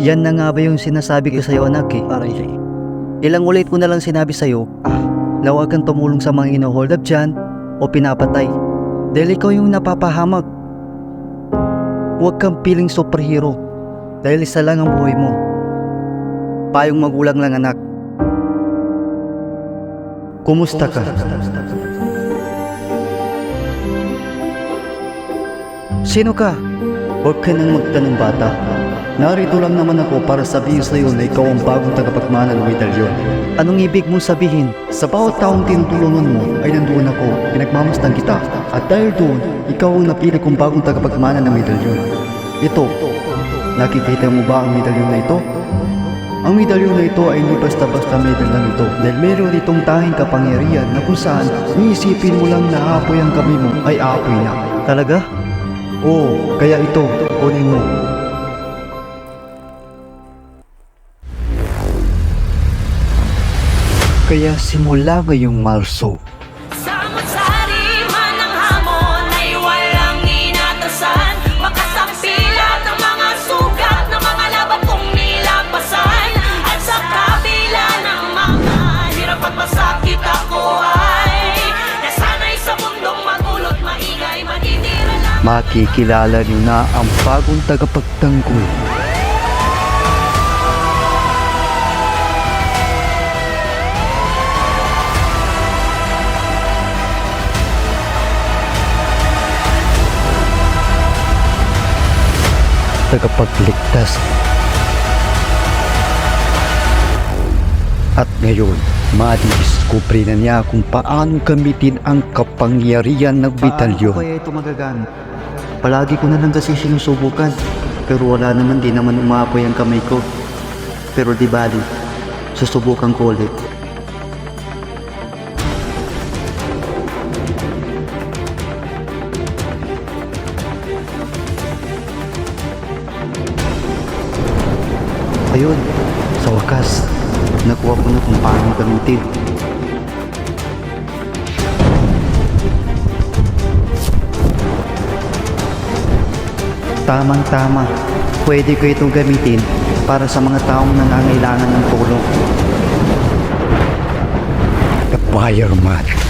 Yan na nga ba yung sinasabi ko sa'yo, anak eh? Ilang ulit ko na lang sinabi sa'yo na huwag kang tumulong sa mga ino-hold up dyan o pinapatay. Dahil ikaw yung napapahamak. Huwag kang piling superhero dahil isa lang ang buhay mo. Payong magulang lang, anak. Kumusta ka? Sino ka? Huwag ka nang magtanong, bata. Narito lang naman ako para sabihin sa iyo na ikaw ang bagong tagapagmana ng medalyon. Anong ibig mong sabihin? Sa bawat taong tinutulungan mo ay nandoon ako, pinagmamasdan kita. At dahil doon, ikaw ang napili kong bagong tagapagmana ng medalyon. Ito, nakikita mo ba ang medalyon na ito? Ang medalyon na ito ay hindi basta-basta medal lang ito dahil meron itong tanging kapangyarihan na kung saan iisipin mo lang na aapoy ang kamay mo ay aapoy na. Talaga? Oo, kaya ito, kunin mo. Kaya simula ngayong Marso, Samot-sari man ang hamon ay walang inatasan. Makasampilat ang mga sugat ng mga laban kong nilampasan. At sa kabila ng mga hirap at masakit, ako ay nasanay sa mundong magulot, maingay, manitira lang. makikilala niyo na ang bagong tagapagtanggol. Tagapagligtas. At ngayon, madidiskubre na niya kung paano gamitin ang kapangyarihan ng medalyon. Paano kaya ito magagamit? Palagi ko na lang kasi sinusubukan. Pero wala naman, di naman umaapoy ang kamay ko. Pero di bali, susubukan ko ulit. Ayun, sa wakas, nakuha ko na kung paano gamitin. Tamang-tama, pwede ko itong gamitin para sa mga taong nangangailangan ng tulong. The Fireman.